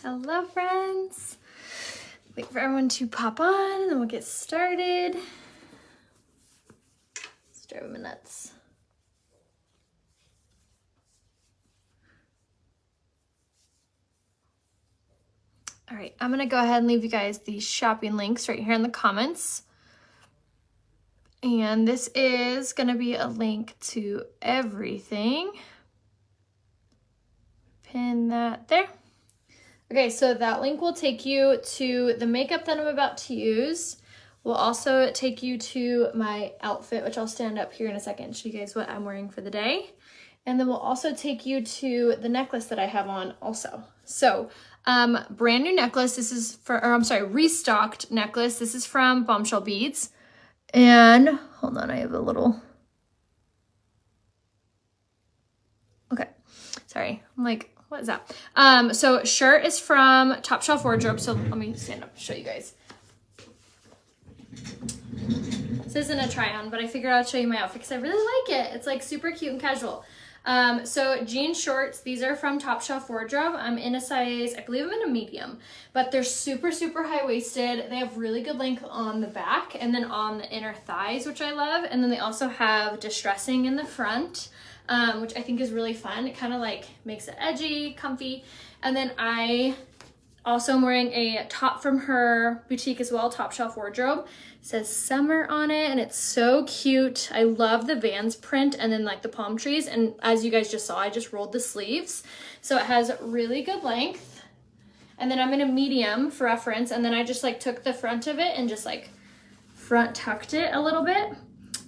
Hello, friends. Wait for everyone to pop on and then we'll get started. It's driving me nuts. All right, I'm gonna go ahead and leave you guys the shopping links right here in the comments. And this is gonna be a link to everything. Pin that there. Okay, so that link will take you to the makeup that I'm about to use. Will also take you to my outfit, which I'll stand up here in a second and show you guys what I'm wearing for the day. And then we'll also take you to the necklace that I have on also. So, brand new necklace. This is restocked necklace. This is from Bombshell Beads. And hold on, I have a little. Okay, sorry. I'm like, what is that? So shirt is from Top Shelf Wardrobe. So let me stand up and show you guys. This isn't a try on, but I figured I'd show you my outfit because I really like it. It's like super cute and casual. So jean shorts, these are from Top Shelf Wardrobe. I'm in a size, I believe I'm in a medium, but they're super, super high-waisted. They have really good length on the back and then on the inner thighs, which I love. And then they also have distressing in the front, which I think is really fun. It kind of like makes it edgy, comfy. And then I also am wearing a top from her boutique as well, Top Shelf Wardrobe. It says summer on it and it's so cute. I love the Vans print and then like the palm trees. And as you guys just saw, I just rolled the sleeves. So it has really good length. And then I'm in a medium for reference. And then I just like took the front of it and just like front tucked it a little bit.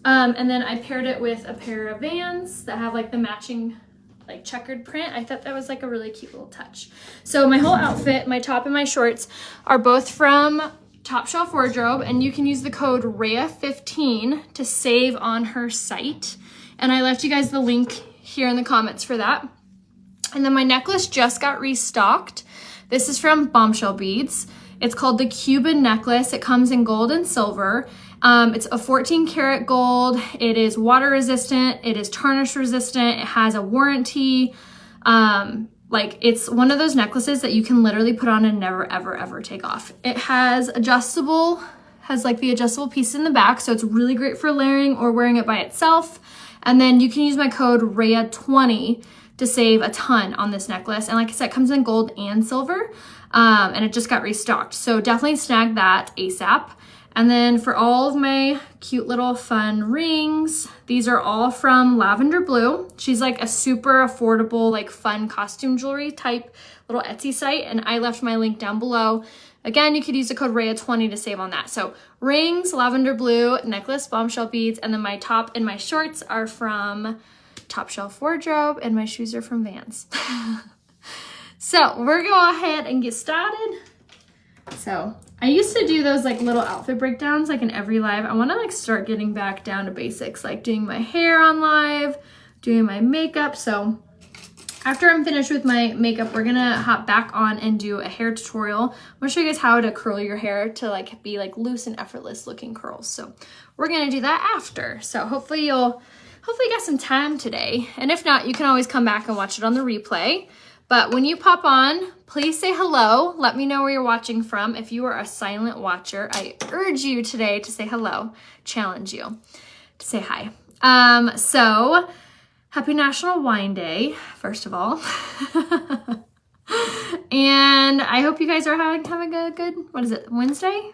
And then I paired it with a pair of Vans that have like the matching like checkered print. I thought that was like a really cute little touch. So my whole outfit, my top and my shorts are both from Top Shelf Wardrobe, and you can use the code RHEA15 to save on her site. And I left you guys the link here in the comments for that. And then my necklace just got restocked. This is from Bombshell Beads. It's called the Cuban necklace. It comes in gold and silver. It's a 14 karat gold. It is water resistant. It is tarnish resistant. It has a warranty. Like it's one of those necklaces that you can literally put on and never, ever, ever take off. It has like the adjustable piece in the back. So it's really great for layering or wearing it by itself. And then you can use my code RHEA20 to save a ton on this necklace. And like I said, it comes in gold and silver. And it just got restocked. So definitely snag that ASAP. And then for all of my cute little fun rings, these are all from Lavender Blue. She's like a super affordable, like fun costume jewelry type little Etsy site. And I left my link down below. Again, you could use the code RHEA20 to save on that. So rings, Lavender Blue, necklace, Bombshell Beads, and then my top and my shorts are from Top Shelf Wardrobe and my shoes are from Vans. So we're gonna go ahead and get started. So I used to do those like little outfit breakdowns like in every live. I want to like start getting back down to basics, like doing my hair on live, doing my makeup. So after I'm finished with my makeup, we're gonna hop back on and do a hair tutorial. I'm gonna show you guys how to curl your hair to like be like loose and effortless looking curls. So we're gonna do that after. So hopefully you get some time today. And if not, you can always come back and watch it on the replay. But when you pop on, please say hello. Let me know where you're watching from. If you are a silent watcher, I urge you today to say hello, challenge you to say hi. So happy National Wine Day, first of all. And I hope you guys are having a good, what is it, Wednesday?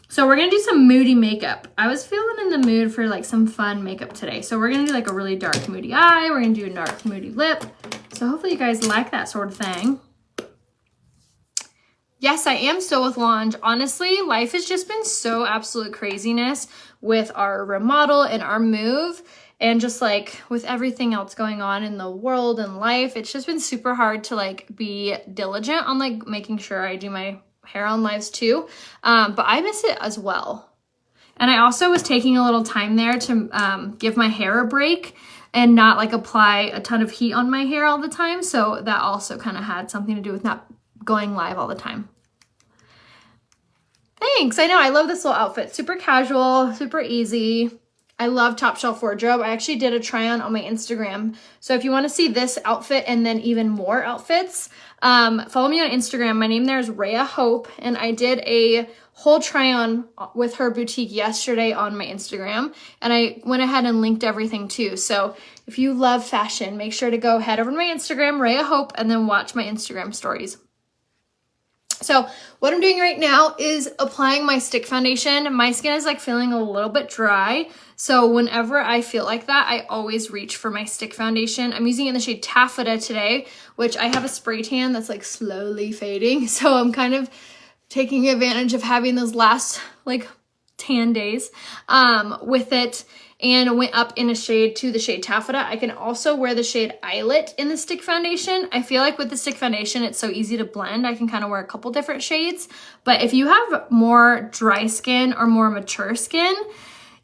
So we're gonna do some moody makeup. I was feeling in the mood for like some fun makeup today. So we're gonna do like a really dark moody eye. We're gonna do a dark moody lip. So hopefully you guys like that sort of thing. Yes, I am still with Lange. Honestly, life has just been so absolute craziness with our remodel and our move and just like with everything else going on in the world and life. It's just been super hard to like be diligent on like making sure I do my hair on lives too. But I miss it as well. And I also was taking a little time there to give my hair a break and not like apply a ton of heat on my hair all the time. So that also kind of had something to do with not going live all the time. Thanks. I know. I love this little outfit. Super casual, super easy. I love top shelf wardrobe. I actually did a try on my Instagram. So if you want to see this outfit and then even more outfits, follow me on Instagram. My name there is Rhea Hope, and I did a whole try on with her boutique yesterday on my Instagram, and I went ahead and linked everything too. So if you love fashion, make sure to go head over to my Instagram, Rhea Hope, and then watch my Instagram stories. So what I'm doing right now is applying my stick foundation. My skin is like feeling a little bit dry. So whenever I feel like that, I always reach for my stick foundation. I'm using it in the shade Taffeta today, which I have a spray tan that's like slowly fading. So I'm kind of taking advantage of having those last like tan days with it, and went up in a shade to the shade Taffeta. I can also wear the shade Eyelet in the stick foundation. I feel like with the stick foundation, it's so easy to blend. I can kind of wear a couple different shades, but if you have more dry skin or more mature skin,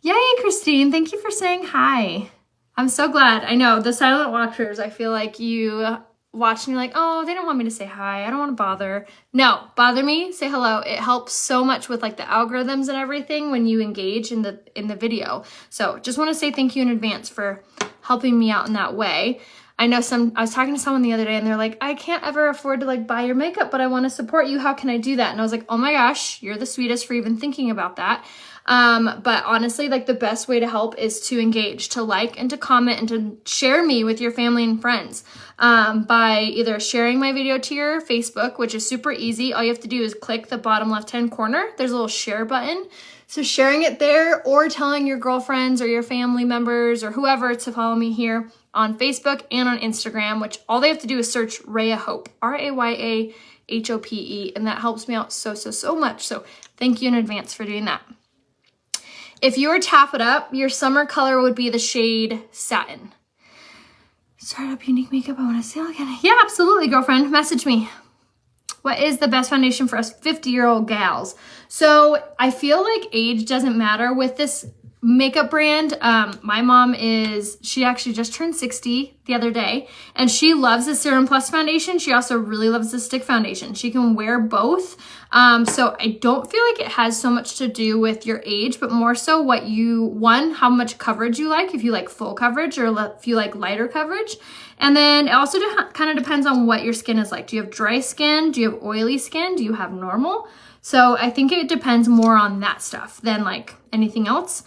yay, Christine, thank you for saying hi. I'm so glad. I know the silent watchers, I feel like you watch me like, oh, they don't want me to say hi. I don't want to bother. No, bother me, say hello. It helps so much with like the algorithms and everything when you engage in the video. So just want to say thank you in advance for helping me out in that way. I know I was talking to someone the other day and they're like, I can't ever afford to like buy your makeup, but I want to support you. How can I do that? And I was like, oh my gosh, you're the sweetest for even thinking about that. But honestly, like the best way to help is to engage, to like and to comment and to share me with your family and friends, by either sharing my video to your Facebook, which is super easy. All you have to do is click the bottom left-hand corner. There's a little share button. So sharing it there, or telling your girlfriends or your family members or whoever to follow me here on Facebook and on Instagram, which all they have to do is search Rhea Hope, RAYAHOPE, and that helps me out so much. So thank you in advance for doing that. If you were Taffeta, your summer color would be the shade Satin. Startup Unique Makeup, I want to say again. Yeah, absolutely, girlfriend. Message me. What is the best foundation for us 50-year-old gals? So I feel like age doesn't matter with this makeup brand. My mom she actually just turned 60 the other day, and she loves the Serum Plus foundation. She also really loves the stick foundation. She can wear both. So I don't feel like it has so much to do with your age, but more so what how much coverage you like, if you like full coverage or if you like lighter coverage. And then it also kind of depends on what your skin is like. Do you have dry skin? Do you have oily skin? Do you have normal? So I think it depends more on that stuff than like anything else.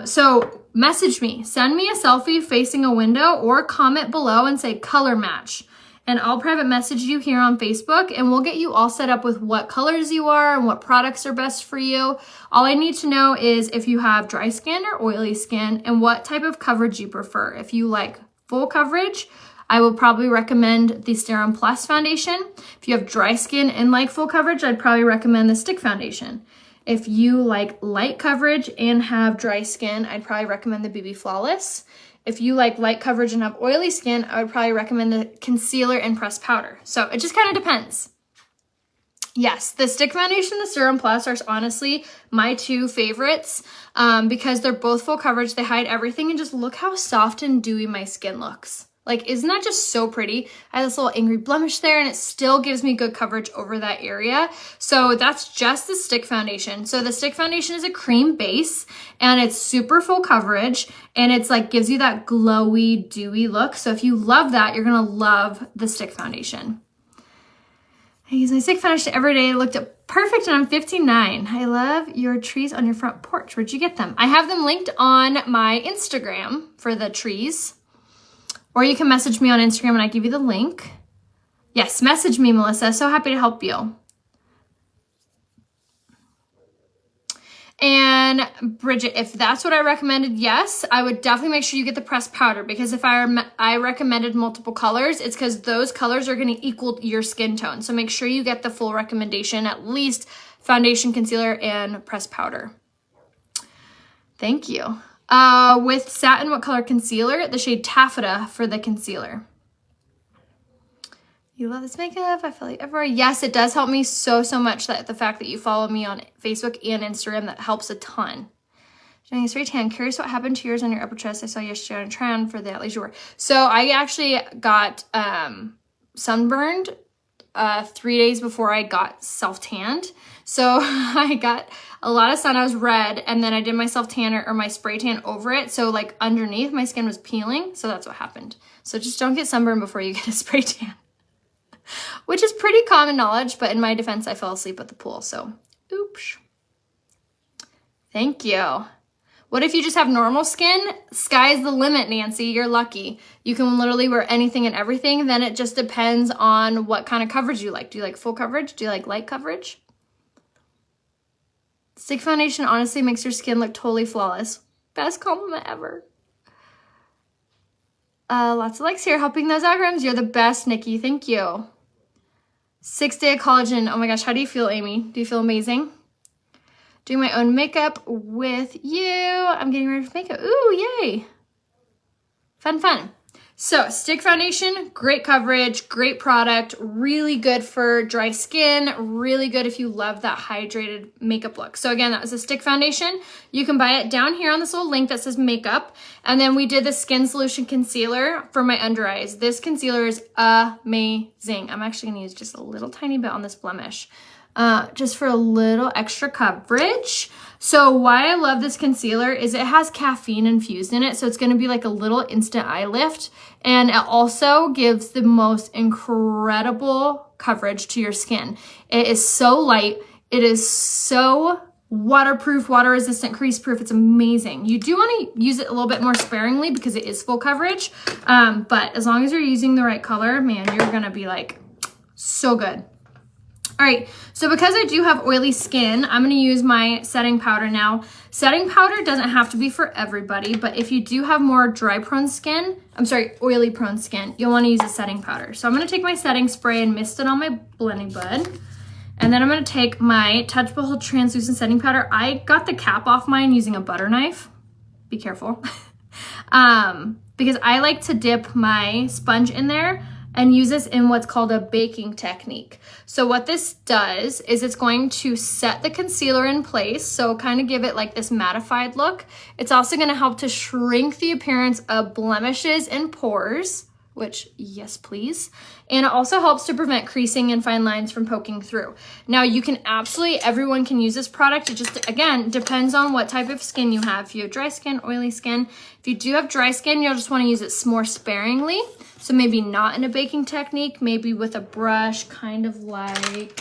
So message me, send me a selfie facing a window, or comment below and say color match. And I'll private message you here on Facebook, and we'll get you all set up with what colors you are and what products are best for you. All I need to know is if you have dry skin or oily skin and what type of coverage you prefer. If you like full coverage, I will probably recommend the Serum Plus foundation. If you have dry skin and like full coverage, I'd probably recommend the stick foundation. If you like light coverage and have dry skin, I'd probably recommend the BB Flawless. If you like light coverage and have oily skin, I would probably recommend the concealer and pressed powder. So it just kind of depends. Yes, the stick foundation, the Serum Plus are honestly my two favorites, because they're both full coverage. They hide everything, and just look how soft and dewy my skin looks. Like, isn't that just so pretty? I have this little angry blemish there, and it still gives me good coverage over that area. So that's just the stick foundation. So the stick foundation is a cream base, and it's super full coverage, and it's like gives you that glowy, dewy look. So if you love that, you're gonna love the stick foundation. I use my stick foundation every day. It looked perfect, and I'm 59. I love your trees on your front porch. Where'd you get them? I have them linked on my Instagram for the trees. Or you can message me on Instagram and I give you the link. Yes, message me, Melissa. So happy to help you. And Bridget, if that's what I recommended, yes, I would definitely make sure you get the pressed powder, because if I recommended multiple colors, it's because those colors are going to equal your skin tone. So make sure you get the full recommendation, at least foundation, concealer, and pressed powder. Thank you. With satin, what color concealer? The shade Taffeta for the concealer. You love this makeup. I feel like everywhere. Yes, it does help me so much, that the fact that you follow me on Facebook and Instagram, that helps a ton. Jenny, spray tan. Curious what happened to yours on your upper chest. I saw yesterday on a try-on for the athleisure wear. So I actually got sunburned 3 days before I got self-tanned. So I got a lot of sun, I was red, and then I did my self-tanner or my spray tan over it. So like underneath my skin was peeling. So that's what happened. So just don't get sunburned before you get a spray tan, which is pretty common knowledge. But in my defense, I fell asleep at the pool. So oops. Thank you. What if you just have normal skin? Sky's the limit, Nancy. You're lucky. You can literally wear anything and everything. Then it just depends on what kind of coverage you like. Do you like full coverage? Do you like light coverage? Stick foundation honestly makes your skin look totally flawless. Best compliment ever. Lots of likes here. Helping those algorithms. You're the best, Nikki. Thank you. 6 day collagen. Oh my gosh. How do you feel, Amy? Do you feel amazing? Doing my own makeup with you. I'm getting ready for makeup. Ooh, yay. Fun, fun. So stick foundation, great coverage, great product, really good for dry skin, really good if you love that hydrated makeup look. So again, that was a stick foundation. You can buy it down here on this little link that says makeup. And then we did the Skin Solution Concealer for my under eyes. This concealer is amazing. I'm actually gonna use just a little tiny bit on this blemish. Just for a little extra coverage. So why I love this concealer is it has caffeine infused in it. So it's going to be like a little instant eye lift. And it also gives the most incredible coverage to your skin. It is so light. It is so waterproof, water resistant, crease proof. It's amazing. You do want to use it a little bit more sparingly because it is full coverage. But as long as you're using the right color, man, you're going to be like so good. All right, so because I do have oily skin, I'm gonna use my setting powder now. Setting powder doesn't have to be for everybody, but if you do have more dry prone skin, oily prone skin, you'll wanna use a setting powder. So I'm gonna take my setting spray and mist it on my blending bud. And then I'm gonna take my Touchable Translucent Setting Powder. I got the cap off mine using a butter knife. Be careful. Because I like to dip my sponge in there and use this in what's called a baking technique. So what this does is it's going to set the concealer in place, so kind of give it like this mattified look. It's also gonna help to shrink the appearance of blemishes and pores, which, yes, please. And it also helps to prevent creasing and fine lines from poking through. Now, you can absolutely, everyone can use this product. It just, again, depends on what type of skin you have. If you have dry skin, oily skin. If you do have dry skin, you'll just wanna use it more sparingly. So maybe not in a baking technique, maybe with a brush, kind of like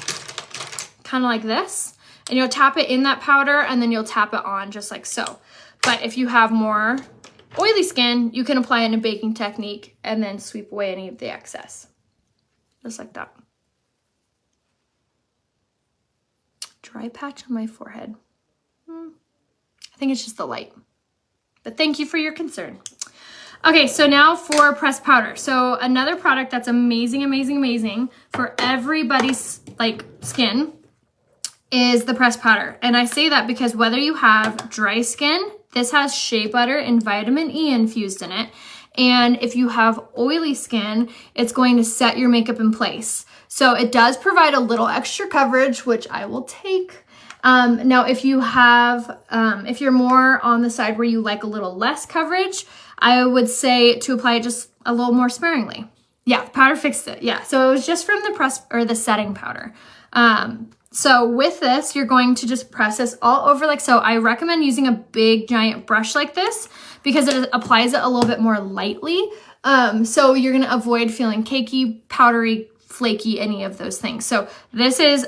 this. And you'll tap it in that powder and then you'll tap it on just like so. But if you have more oily skin, you can apply it in a baking technique and then sweep away any of the excess. Just like that. Dry patch on my forehead. I think it's just the light. But thank you for your concern. Okay, so now for pressed powder. So another product that's amazing, amazing, amazing for everybody's like skin is the pressed powder. And I say that because whether you have dry skin, this has shea butter and vitamin E infused in it. And if you have oily skin, it's going to set your makeup in place. So it does provide a little extra coverage, which I will take. Now, if you have, if you're more on the side where you like a little less coverage, I would say to apply it just a little more sparingly. Yeah, the powder fixed it. Yeah, so it was just from the press or the setting powder. So with this, you're going to just press this all over like so. I recommend using a big giant brush like this because it applies it a little bit more lightly. So you're gonna avoid feeling cakey, powdery, flaky, any of those things. So this is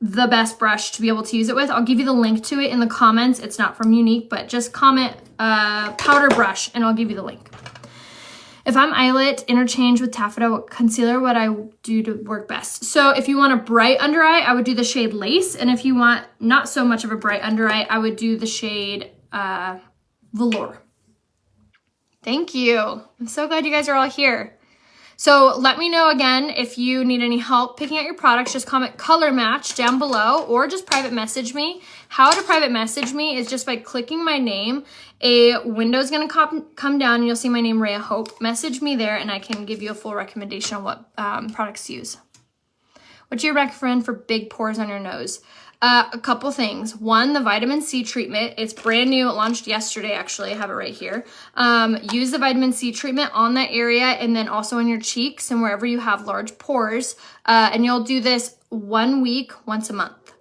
the best brush to be able to use it with. I'll give you the link to it in the comments. It's not from Unique, but just comment powder brush and I'll give you the link. If I'm eyelet, interchange with taffeta, what concealer would I do to work best? So if you want a bright under eye, I would do the shade Lace. And if you want not so much of a bright under eye, I would do the shade Velour. Thank you. I'm so glad you guys are all here. So let me know again if you need any help picking out your products. Just comment color match down below or just private message me. How to private message me is just by clicking my name. A window is going to come down and you'll see my name, Rhea Hope. Message me there and I can give you a full recommendation on what products to use. What's your recommend for big pores on your nose? A couple things. One, the vitamin C treatment. It's brand new. It launched yesterday, actually. I have it right here. Use the vitamin C treatment on that area and then also on your cheeks and wherever you have large pores. And you'll do this 1 week, once a month.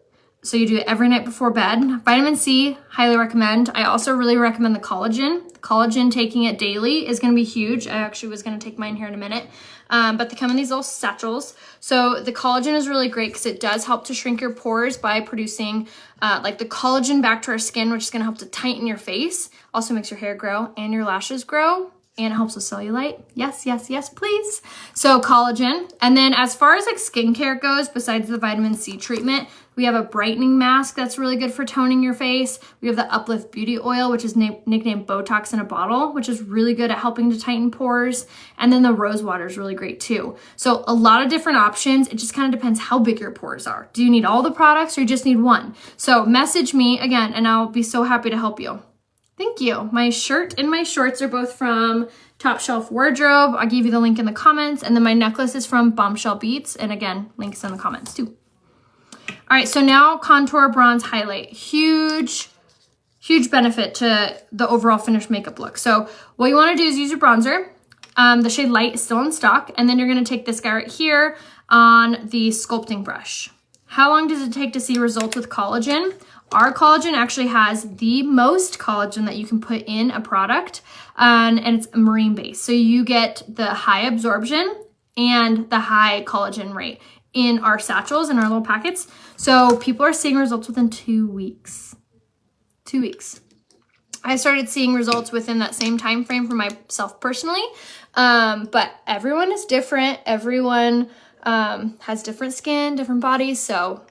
So you do it every night before bed. Vitamin C, highly recommend. I also really recommend the collagen. Collagen, taking it daily is going to be huge. I actually was going to take mine here in a minute. But they come in these little satchels. So the collagen is really great because it does help to shrink your pores by producing like the collagen back to our skin, which is going to help to tighten your face. Also makes your hair grow and your lashes grow. And it helps with cellulite. Yes, yes, yes, please. So collagen. And then as far as like skincare goes, besides the vitamin C treatment, we have a brightening mask that's really good for toning your face. We have the Uplift Beauty Oil, which is nicknamed Botox in a bottle, which is really good at helping to tighten pores. And then the rose water is really great too. So a lot of different options. It just kind of depends how big your pores are. Do you need all the products or you just need one? So message me again, and I'll be so happy to help you. Thank you. My shirt and my shorts are both from Top Shelf Wardrobe. I'll give you the link in the comments. And then my necklace is from Bombshell Beats. And again, links in the comments too. All right, so now contour, bronze, highlight. Huge benefit to the overall finished makeup look. So what you want to do is use your bronzer. The shade Light is still in stock. And then you're going to take this guy right here on the sculpting brush. How long does it take to see results with collagen? Our collagen actually has the most collagen that you can put in a product, and it's marine based. So you get the high absorption and the high collagen rate in our satchels and our little packets. So people are seeing results within 2 weeks. 2 weeks. I started seeing results within that same time frame for myself personally, but everyone is different. Everyone has different skin, different bodies, so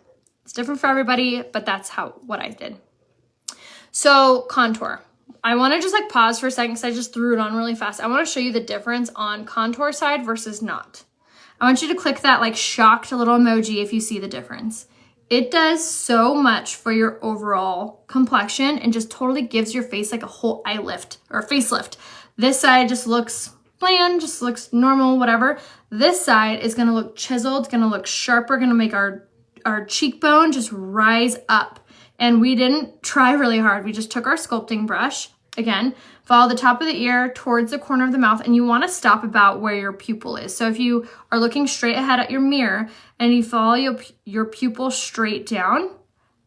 it's different for everybody, but that's what I did. So contour. I want to just like pause for a second because I just threw it on really fast. I want to show you the difference on contour side versus not. I want you to click that like shocked little emoji if you see the difference. It does so much for your overall complexion and just totally gives your face like a whole eye lift or facelift. This side just looks bland, just looks normal, whatever. This side is going to look chiseled, it's going to look sharper, going to make our cheekbone just rise up. And we didn't try really hard. We just took our sculpting brush, again, follow the top of the ear towards the corner of the mouth, and you want to stop about where your pupil is. So if you are looking straight ahead at your mirror and you follow your pupil straight down,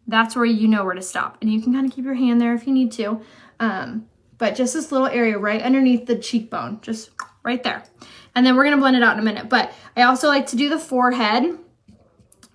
that's where you know where to stop. And you can kind of keep your hand there if you need to. But just this little area right underneath the cheekbone, just right there. And then we're going to blend it out in a minute. But I also like to do the forehead.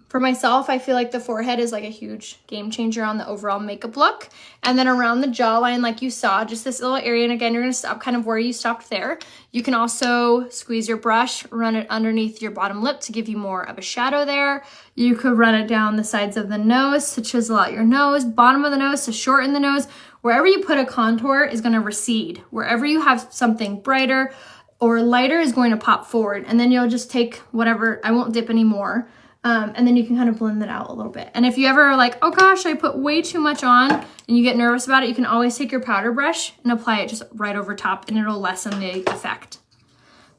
For myself, I feel like the forehead is like a huge game changer on the overall makeup look. And then around the jawline, like you saw, just this little area. And again, you're going to stop kind of where you stopped there. You can also squeeze your brush, run it underneath your bottom lip to give you more of a shadow there. You could run it down the sides of the nose to chisel out your nose, bottom of the nose to shorten the nose. Wherever you put a contour is going to recede. Wherever you have something brighter or lighter is going to pop forward. And then you'll just take whatever, I won't dip anymore. And then you can kind of blend that out a little bit. And if you ever are like, oh gosh, I put way too much on and you get nervous about it, you can always take your powder brush and apply it just right over top and it'll lessen the effect.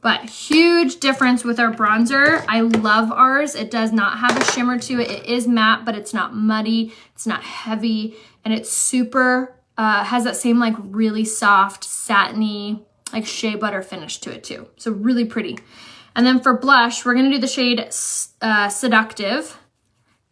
But huge difference with our bronzer. I love ours. It does not have a shimmer to it. It is matte, but it's not muddy. It's not heavy. And it's super, has that same like really soft, satiny, like shea butter finish to it too. So really pretty. And then for blush, we're going to do the shade Seductive.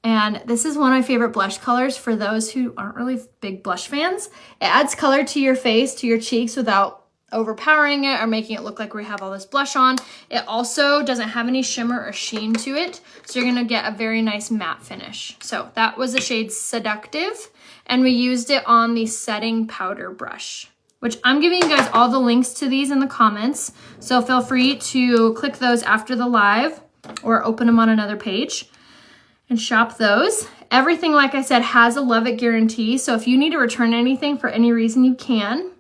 And this is one of my favorite blush colors for those who aren't really big blush fans. It adds color to your face, to your cheeks without overpowering it or making it look like we have all this blush on. It also doesn't have any shimmer or sheen to it. So you're going to get a very nice matte finish. So that was the shade Seductive. And we used it on the setting powder brush, which I'm giving you guys all the links to these in the comments. So feel free to click those after the live or open them on another page and shop those. Everything, like I said, has a love it guarantee. So if you need to return anything for any reason, you can.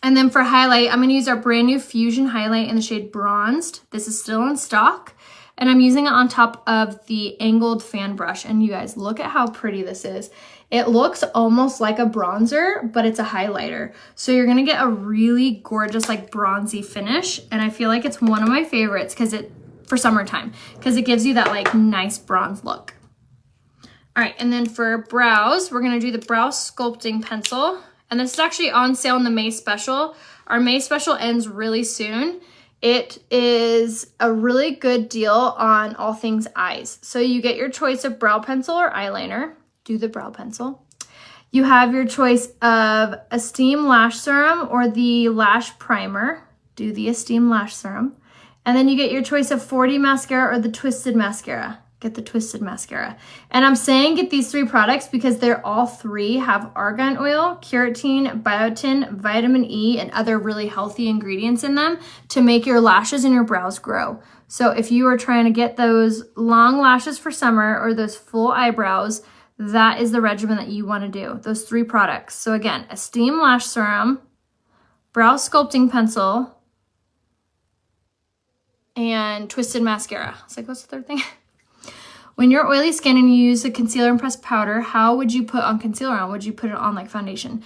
And then for highlight, I'm going to use our brand new Fusion highlight in the shade Bronzed. This is still in stock. And I'm using it on top of the angled fan brush. And you guys, look at how pretty this is. It looks almost like a bronzer, but it's a highlighter. So you're gonna get a really gorgeous, like bronzy finish. And I feel like it's one of my favorites for summertime, because it gives you that like nice bronze look. All right, and then for brows, we're gonna do the brow sculpting pencil. And this is actually on sale in the May special. Our May special ends really soon. It is a really good deal on all things eyes. So you get your choice of brow pencil or eyeliner. Do the brow pencil. You have your choice of Esteem Lash Serum or the Lash Primer. Do the Esteem Lash Serum. And then you get your choice of 4D mascara or the Twisted mascara. Get the Twisted mascara. And I'm saying get these 3 products because they're all 3 have argan oil, keratin, biotin, vitamin E, and other really healthy ingredients in them to make your lashes and your brows grow. So if you are trying to get those long lashes for summer or those full eyebrows, that is the regimen that you want to do. Those 3 products. So again, Esteem Lash Serum, Brow Sculpting Pencil, and Twisted mascara. It's like, what's the third thing? When you're oily skin and you use a concealer and pressed powder, how would you put on concealer on? Would you put it on like foundation?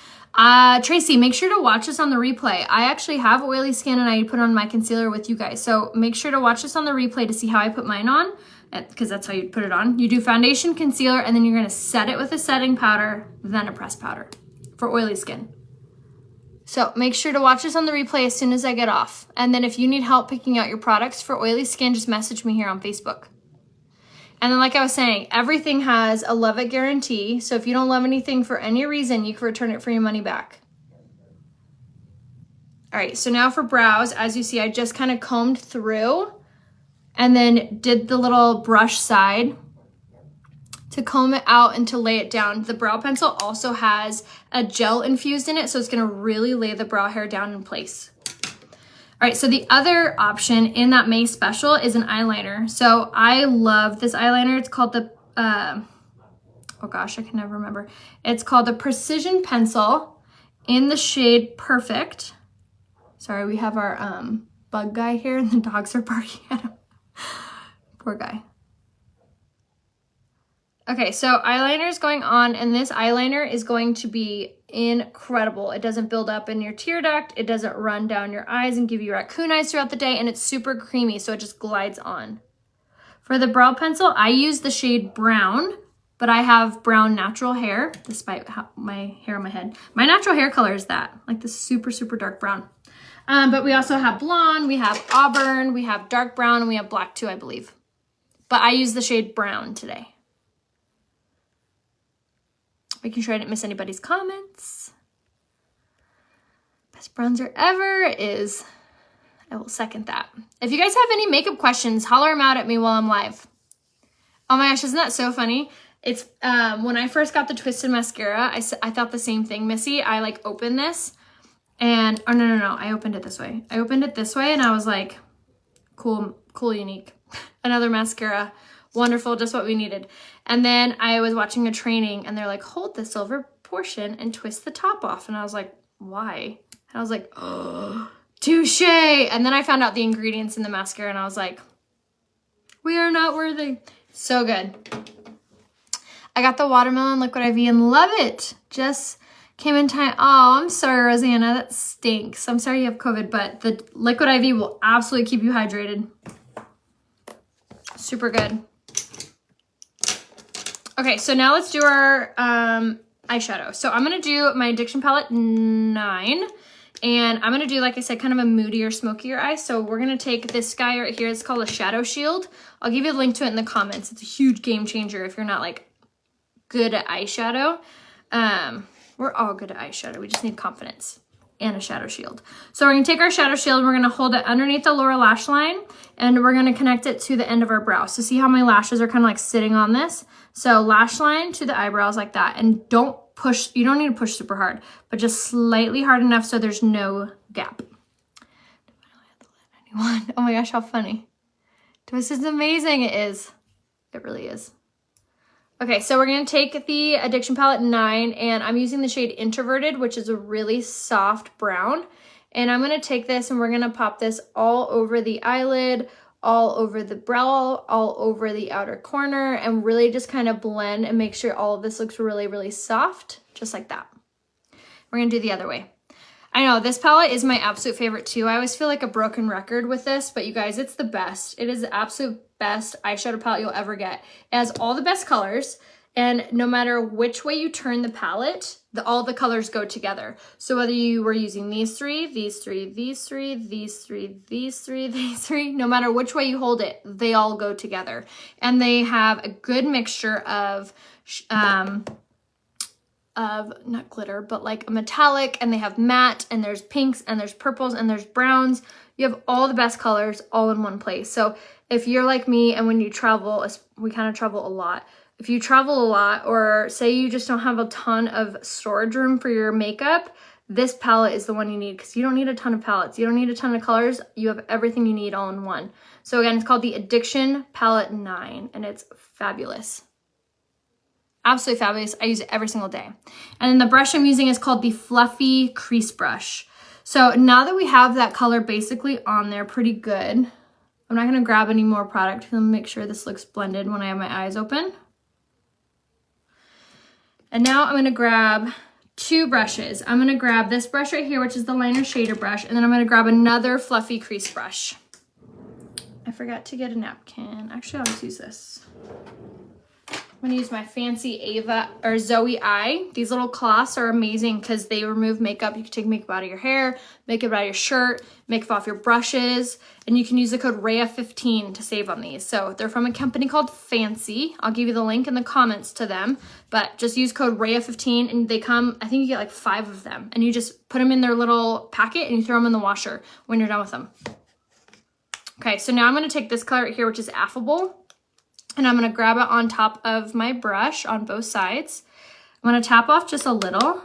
Tracy, make sure to watch this on the replay. I actually have oily skin and I put on my concealer with you guys. So make sure to watch this on the replay to see how I put mine on, because that's how you put it on. You do foundation, concealer, and then you're gonna set it with a setting powder, then a pressed powder for oily skin. So make sure to watch this on the replay as soon as I get off. And then if you need help picking out your products for oily skin, just message me here on Facebook. And then like I was saying, everything has a love it guarantee. So if you don't love anything for any reason, you can return it for your money back. All right, so now for brows, as you see, I just kind of combed through and then did the little brush side to comb it out and to lay it down. The brow pencil also has a gel infused in it, so it's gonna really lay the brow hair down in place. All right, so the other option in that May special is an eyeliner. So I love this eyeliner. It's called the, oh gosh, I can never remember. It's called the Precision Pencil in the shade Perfect. Sorry, we have our bug guy here and the dogs are barking at him. Poor guy. Okay, so eyeliner is going on, and this eyeliner is going to be incredible. It doesn't build up in your tear duct. It doesn't run down your eyes and give you raccoon eyes throughout the day, and it's super creamy, so it just glides on. For the brow pencil, I use the shade Brown, but I have brown natural hair, despite my hair on my head. My natural hair color is that, like this super, super dark brown. But we also have blonde, we have auburn, we have dark brown, and we have black too, I believe. But I use the shade Brown today. Making sure I didn't miss anybody's comments. Best bronzer ever is, I will second that. If you guys have any makeup questions, holler them out at me while I'm live. Oh my gosh, isn't that so funny? It's, when I first got the Twisted mascara, I thought the same thing, Missy. I like opened this and, oh no, I opened it this way. I opened it this way and I was like, cool, unique. Another mascara. Wonderful, just what we needed. And then I was watching a training and they're like, hold the silver portion and twist the top off. And I was like, why? And I was like, oh, touche. And then I found out the ingredients in the mascara and I was like, we are not worthy. So good. I got the watermelon liquid IV and love it. Just came in time. Oh, I'm sorry, Rosanna, that stinks. I'm sorry you have COVID, but the liquid IV will absolutely keep you hydrated. Super good. Okay, so now let's do our eyeshadow. So I'm gonna do my Addiction Palette 9, and I'm gonna do, like I said, kind of a moodier, smokier eye. So we're gonna take this guy right here. It's called a Shadow Shield. I'll give you a link to it in the comments. It's a huge game changer if you're not like good at eyeshadow. We're all good at eyeshadow. We just need confidence and a shadow shield. So we're gonna take our shadow shield, we're gonna hold it underneath the lower lash line, and we're gonna connect it to the end of our brow. So see how my lashes are kind of like sitting on this? So lash line to the eyebrows like that. And don't push, you don't need to push super hard, but just slightly hard enough so there's no gap. Oh my gosh, how funny. This is amazing, it is. It really is. Okay, so we're gonna take the Addiction Palette 9, and I'm using the shade Introverted, which is a really soft brown. And I'm gonna take this and we're gonna pop this all over the eyelid, all over the brow, all over the outer corner, and really just kind of blend and make sure all of this looks really, really soft, just like that. We're gonna do the other way. I know, this palette is my absolute favorite too. I always feel like a broken record with this, but you guys, it's the best. It is the absolute best eyeshadow palette you'll ever get. It has all the best colors. And no matter which way you turn the palette, all the colors go together. So whether you were using these three, these three, these three, these three, these three, these three, no matter which way you hold it, they all go together. And they have a good mixture of not glitter, but like a metallic, and they have matte, and there's pinks, and there's purples, and there's browns. You have all the best colors all in one place. So if you're like me, and when you travel, we kind of travel a lot. If you travel a lot, or say you just don't have a ton of storage room for your makeup, this palette is the one you need, because you don't need a ton of palettes. You don't need a ton of colors. You have everything you need all in one. So again, it's called the Addiction Palette 9, and it's fabulous. Absolutely fabulous. I use it every single day. And then the brush I'm using is called the Fluffy Crease Brush. So now that we have that color basically on there pretty good, I'm not going to grab any more product. I'm going to make sure this looks blended when I have my eyes open. And now I'm going to grab two brushes. I'm going to grab this brush right here, which is the liner shader brush, and then I'm going to grab another fluffy crease brush. I forgot to get a napkin. Actually, I'll just use this. I'm going to use my fancy Zoe Eye. These little cloths are amazing because they remove makeup. You can take makeup out of your hair, makeup out of your shirt, makeup off your brushes, and you can use the code RHEA15 to save on these. So they're from a company called Fancy. I'll give you the link in the comments to them, but just use code RHEA15, and they come, I think you get like 5 of them, and you just put them in their little packet and you throw them in the washer when you're done with them. Okay, so now I'm going to take this color right here, which is Affable, and I'm going to grab it on top of my brush on both sides. I'm going to tap off just a little,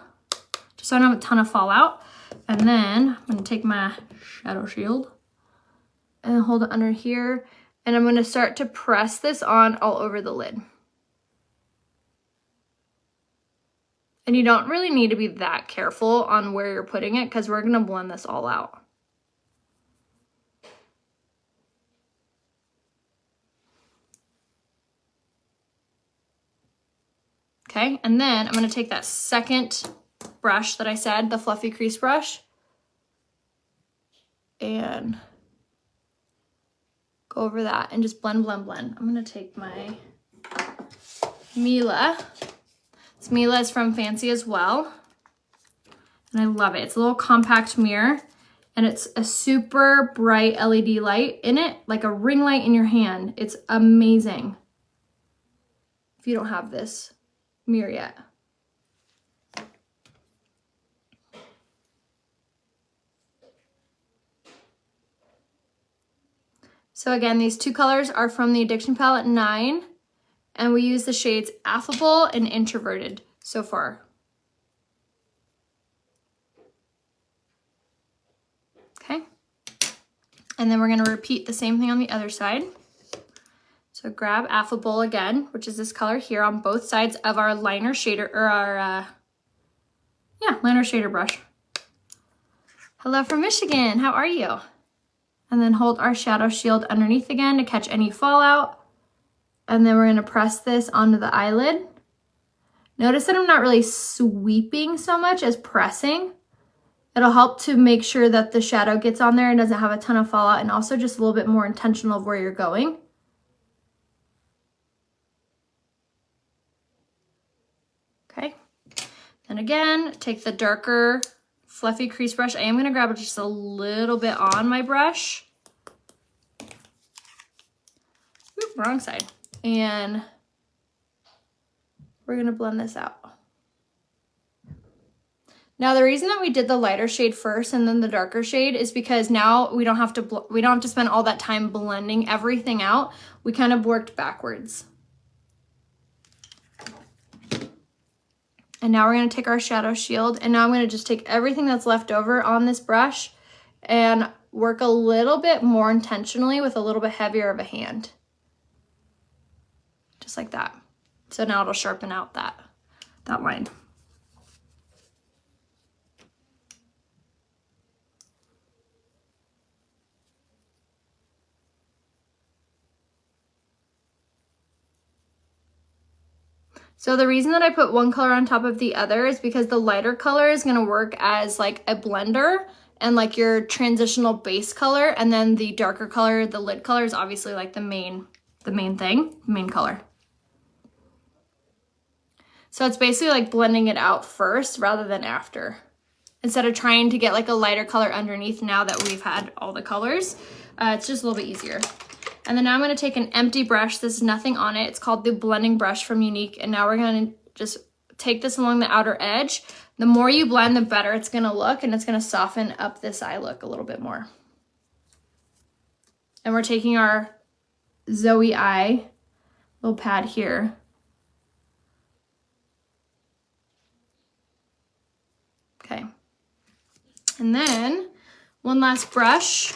just so I don't have a ton of fallout. And then I'm going to take my shadow shield and hold it under here. And I'm going to start to press this on all over the lid. And you don't really need to be that careful on where you're putting it, because we're going to blend this all out. Okay, and then I'm going to take that second brush that I said, the fluffy crease brush, and go over that and just blend, blend, blend. I'm going to take my Mila. This Mila is from Fancy as well, and I love it. It's a little compact mirror, and it's a super bright LED light in it, like a ring light in your hand. It's amazing if you don't have this mirror yet. So again, these two colors are from the Addiction Palette 9, and we use the shades Affable and Introverted so far. Okay, and then we're going to repeat the same thing on the other side. So grab Affable again, which is this color here, on both sides of our liner shader, or our, liner shader brush. Hello from Michigan, how are you? And then hold our shadow shield underneath again to catch any fallout. And then we're gonna press this onto the eyelid. Notice that I'm not really sweeping so much as pressing. It'll help to make sure that the shadow gets on there and doesn't have a ton of fallout, and also just a little bit more intentional of where you're going. Okay, then again, take the darker fluffy crease brush. I am going to grab it just a little bit on my brush. Oop, wrong side. And we're going to blend this out. Now the reason that we did the lighter shade first and then the darker shade is because now we don't have to spend all that time blending everything out. We kind of worked backwards. And now we're going to take our shadow shield, and now I'm going to just take everything that's left over on this brush and work a little bit more intentionally with a little bit heavier of a hand. Just like that. So now it'll sharpen out that line. So the reason that I put one color on top of the other is because the lighter color is going to work as like a blender and like your transitional base color, and then the darker color, the lid color, is obviously like the main color. So it's basically like blending it out first rather than after. Instead of trying to get like a lighter color underneath now that we've had all the colors. It's just a little bit easier. And then now I'm gonna take an empty brush. There's nothing on it. It's called the blending brush from Younique. And now we're gonna just take this along the outer edge. The more you blend, the better it's gonna look, and it's gonna soften up this eye look a little bit more. And we're taking our Zoe eye little pad here. Okay. And then one last brush,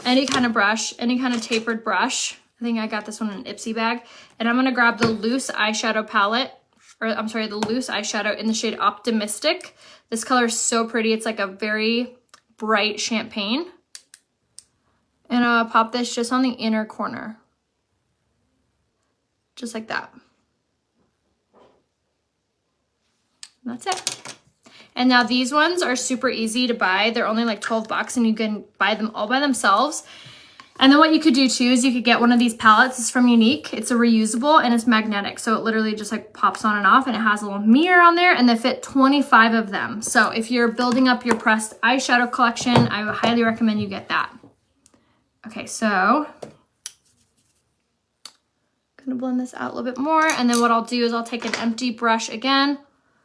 any kind of brush, any kind of tapered brush. I think I got this one in an Ipsy bag. And I'm gonna grab the loose eyeshadow palette, or I'm sorry, the loose eyeshadow in the shade Optimistic. This color is so pretty. It's like a very bright champagne. And I'll pop this just on the inner corner. Just like that. And that's it. And now these ones are super easy to buy. They're only like 12 bucks and you can buy them all by themselves. And then what you could do too is you could get one of these palettes. It's from Younique. It's a reusable and it's magnetic. So it literally just like pops on and off, and it has a little mirror on there, and they fit 25 of them. So if you're building up your pressed eyeshadow collection, I would highly recommend you get that. Okay, so I'm gonna blend this out a little bit more. And then what I'll do is I'll take an empty brush again,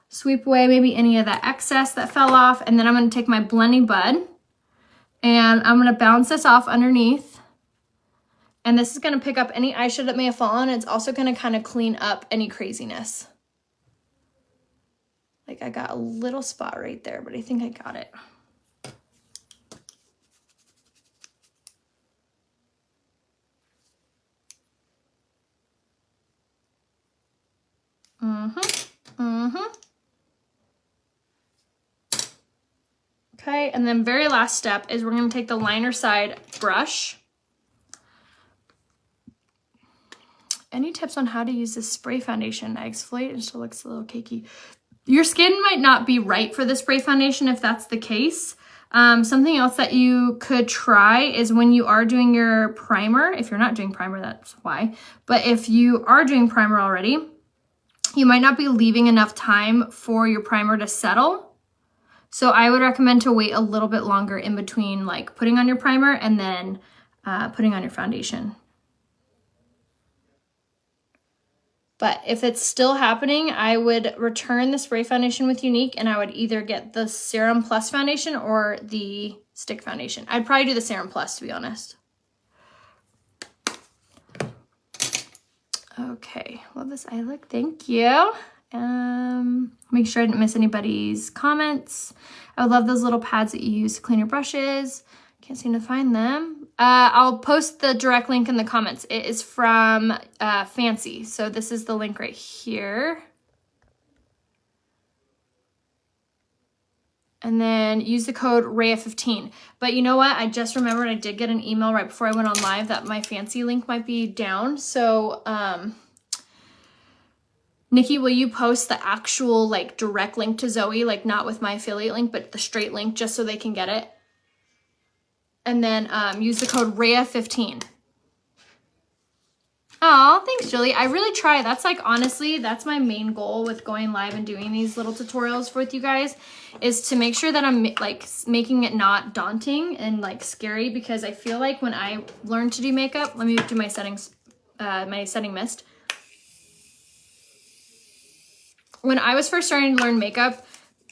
sweep away maybe any of that excess that fell off. And then I'm gonna take my blending bud and I'm gonna bounce this off underneath. And this is gonna pick up any eyeshadow that may have fallen. It's also gonna kind of clean up any craziness. Like I got a little spot right there, but I think I got it. Okay, and then very last step is we're gonna take the liner side brush. Any tips on how to use this spray foundation? I exfoliate and it still looks a little cakey. Your skin might not be right for the spray foundation if that's the case. Something else that you could try is when you are doing your primer, if you're not doing primer, that's why. But if you are doing primer already, you might not be leaving enough time for your primer to settle. So I would recommend to wait a little bit longer in between like putting on your primer and then putting on your foundation. But if it's still happening, I would return the spray foundation with Younique, and I would either get the Serum Plus foundation or the stick foundation. I'd probably do the Serum Plus, to be honest. Okay, love this eye look, thank you. Make sure I didn't miss anybody's comments. I would love those little pads that you use to clean your brushes. Can't seem to find them. I'll post the direct link in the comments. It is from Fancy. So this is the link right here. And then use the code RAYA15. But you know what? I just remembered I did get an email right before I went on live that my Fancy link might be down. So Nikki, will you post the actual like direct link to Zoe, like not with my affiliate link, but the straight link just so they can get it? And then use the code RAYA15. Oh, thanks, Julie. I really try. That's like, honestly, that's my main goal with going live and doing these little tutorials with you guys, is to make sure that I'm like making it not daunting and like scary, because I feel like when I learn to do makeup, let me do my settings, my setting mist. When I was first starting to learn makeup,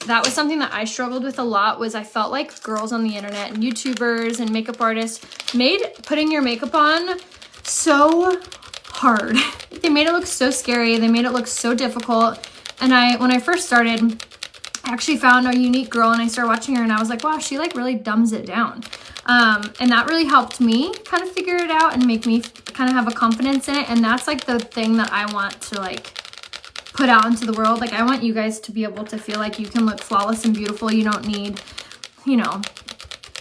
that was something that I struggled with a lot, was I felt like girls on the internet and YouTubers and makeup artists made putting your makeup on so hard. They made it look so scary. They made it look so difficult. And when I first started, I actually found a Younique girl and I started watching her and I was like, wow, she like really dumbs it down. And that really helped me kind of figure it out and make me kind of have a confidence in it. And that's like the thing that I want to like put out into the world. Like I want you guys to be able to feel like you can look flawless and beautiful. You don't need, you know,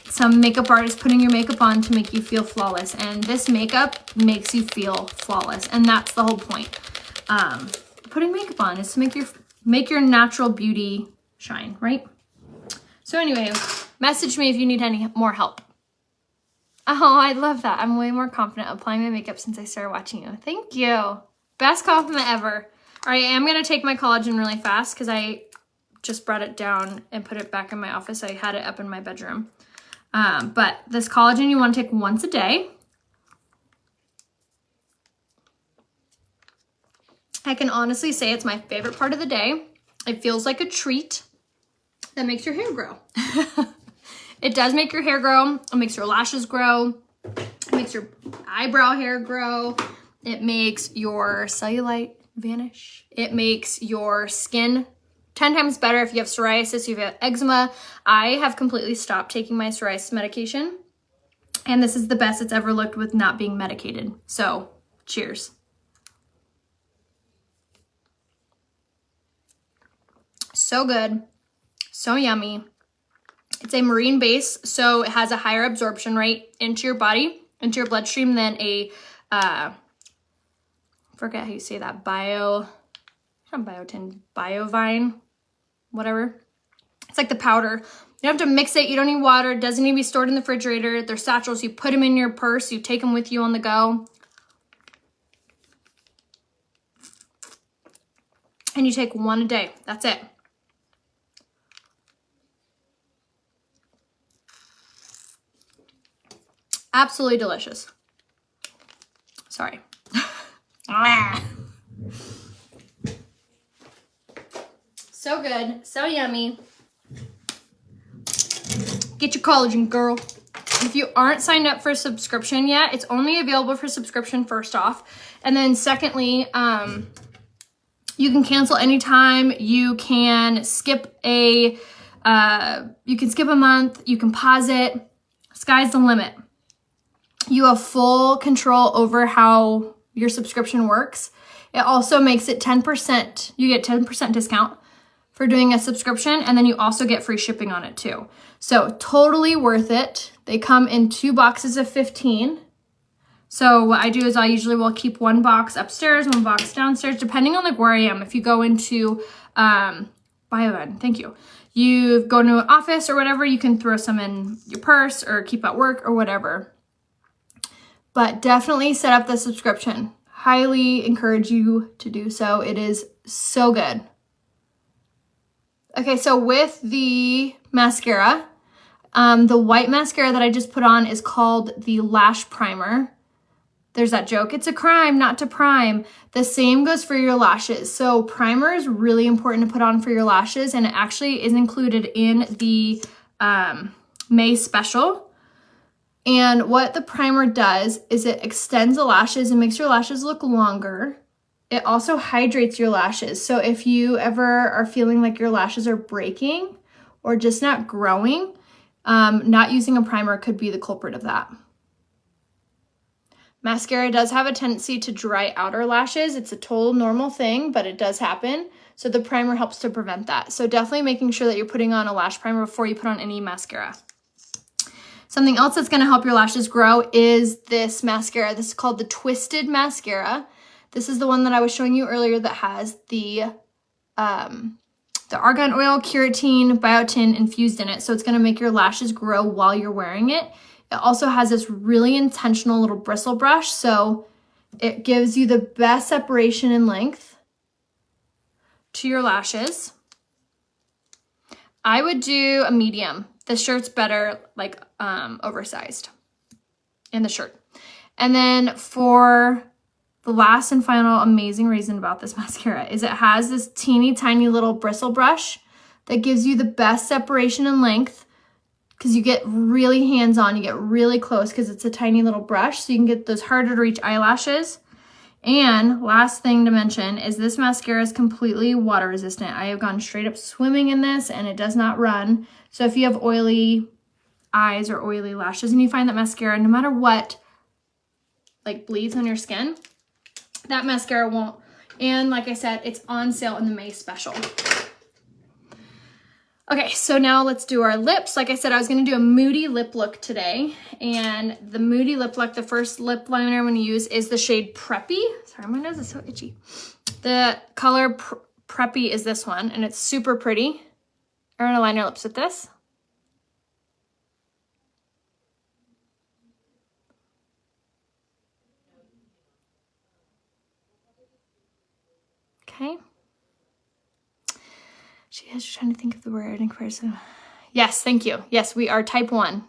some makeup artist putting your makeup on to make you feel flawless. And this makeup makes you feel flawless. And that's the whole point. Putting makeup on is to make your natural beauty shine, right? So anyway, message me if you need any more help. Oh, I love that. I'm way more confident applying my makeup since I started watching you. Thank you. Best compliment ever. All right, I am gonna take my collagen really fast because I just brought it down and put it back in my office. I had it up in my bedroom. But this collagen you want to take once a day. I can honestly say it's my favorite part of the day. It feels like a treat that makes your hair grow. It does make your hair grow. It makes your lashes grow. It makes your eyebrow hair grow. It makes your cellulite vanish. It makes your skin 10 times better if you have psoriasis, if you have eczema. I have completely stopped taking my psoriasis medication, and this is the best it's ever looked with not being medicated. So, cheers. So good, so yummy. It's a marine base, so it has a higher absorption rate into your body, into your bloodstream than a, I forget how you say that, not biotin, biovine, whatever. It's like the powder. You don't have to mix it. You don't need water. It doesn't need to be stored in the refrigerator. They're satchels. You put them in your purse. You take them with you on the go. And you take one a day. That's it. Absolutely delicious. Sorry. So good. So yummy. Get your collagen, girl. If you aren't signed up for a subscription yet, it's only available for subscription first off. And then secondly, you can cancel anytime. You can skip a month. You can pause it. Sky's the limit. You have full control over how your subscription works. It also makes it 10%. You get 10% discount for doing a subscription, and then you also get free shipping on it too. So totally worth it. They come in 2 boxes of 15. So what I do is I usually will keep 1 box upstairs, 1 box downstairs, depending on like where I am. If you go into Biomed, thank you. You go to an office or whatever, you can throw some in your purse or keep at work or whatever. But definitely set up the subscription. Highly encourage you to do so. It is so good. Okay, so with the mascara, the white mascara that I just put on is called the Lash Primer. There's that joke, it's a crime not to prime. The same goes for your lashes. So primer is really important to put on for your lashes, and it actually is included in the May special. And what the primer does is it extends the lashes and makes your lashes look longer. It also hydrates your lashes. So if you ever are feeling like your lashes are breaking or just not growing, not using a primer could be the culprit of that. Mascara does have a tendency to dry out our lashes. It's a total normal thing, but it does happen. So the primer helps to prevent that. So definitely making sure that you're putting on a lash primer before you put on any mascara. Something else that's going to help your lashes grow is this mascara. This is called the Twisted Mascara. This is the one that I was showing you earlier that has the argan oil, keratin, biotin infused in it. So it's going to make your lashes grow while you're wearing it. It also has this really intentional little bristle brush. So it gives you the best separation and length to your lashes. I would do a medium. The shirt's better, like oversized in the shirt. And then for the last and final amazing reason about this mascara is it has this teeny tiny little bristle brush that gives you the best separation and length, because you get really hands-on, you get really close because it's a tiny little brush, so you can get those harder to reach eyelashes. And last thing to mention is this mascara is completely water resistant. I have gone straight up swimming in this and it does not run. So if you have oily eyes or oily lashes and you find that mascara, no matter what, like bleeds on your skin, that mascara won't. And like I said, it's on sale in the May special. Okay, so now let's do our lips. Like I said, I was gonna do a Moody Lip look today. And the Moody Lip look, the first lip liner I'm gonna use is the shade Preppy. Sorry, my nose is so itchy. The color Preppy is this one, and it's super pretty. I'm gonna line your lips with this. Okay. She is trying to think of the word in comparison. Yes, thank you. Yes, we are type 1.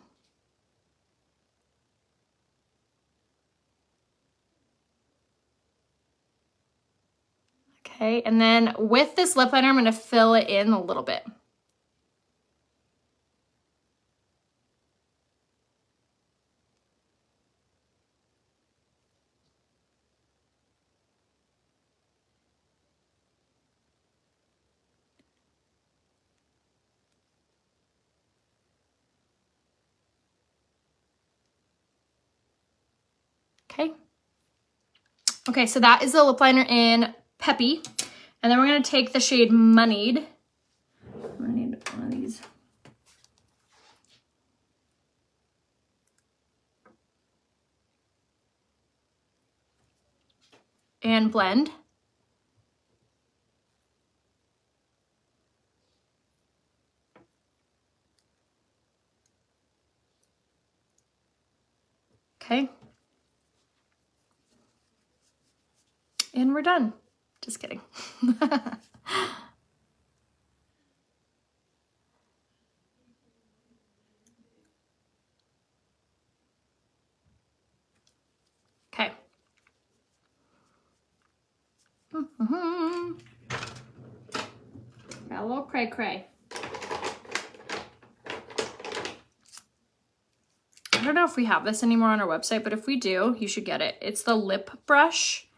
Okay, and then with this lip liner, I'm going to fill it in a little bit. Okay. Okay, so that is the lip liner in Peppy. And then we're going to take the shade Moneyed. I'm going to need one of these. And blend. Okay. And we're done. Just kidding. Okay. Got a little cray cray. I don't know if we have this anymore on our website, but if we do, you should get it. It's the lip brush.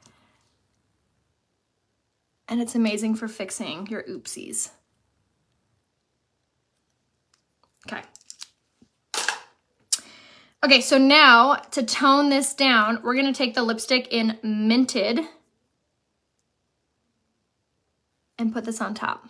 And it's amazing for fixing your oopsies. Okay. Okay, so now to tone this down, we're gonna take the lipstick in Minted and put this on top.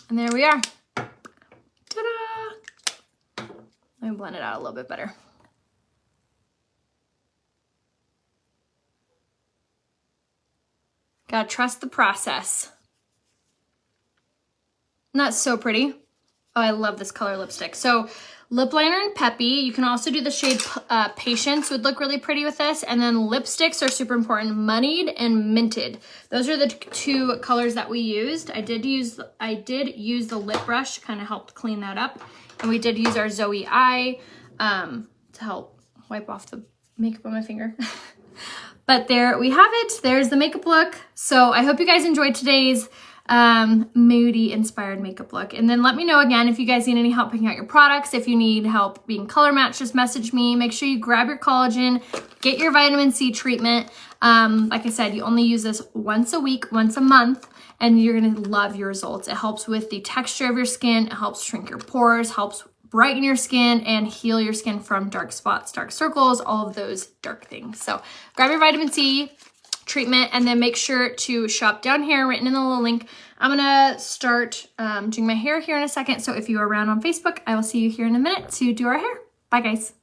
And there we are. Ta-da! Let me blend it out a little bit better. Gotta trust the process. And that's so pretty. Oh, I love this color lipstick. So lip liner and Peppy. You can also do the shade Patience, would look really pretty with this. And then lipsticks are super important. Moneyed and Minted. Those are the two colors that we used. I did use the lip brush to kind of help clean that up. And we did use our Zoe Eye to help wipe off the makeup on my finger. But there we have it. There's the makeup look. So I hope you guys enjoyed today's Moody inspired makeup look. And then let me know again if you guys need any help picking out your products. If you need help being color matched, just message me. Make sure you grab your collagen, get your vitamin C treatment. Like I said, you only use this once a week, once a month, and you're gonna love your results. It helps with the texture of your skin. It helps shrink your pores, helps brighten your skin and heal your skin from dark spots, dark circles, all of those dark things. So grab your vitamin C treatment and then make sure to shop down here, written in the little link. I'm gonna start doing my hair here in a second. So if you are around on Facebook, I will see you here in a minute to do our hair. Bye guys.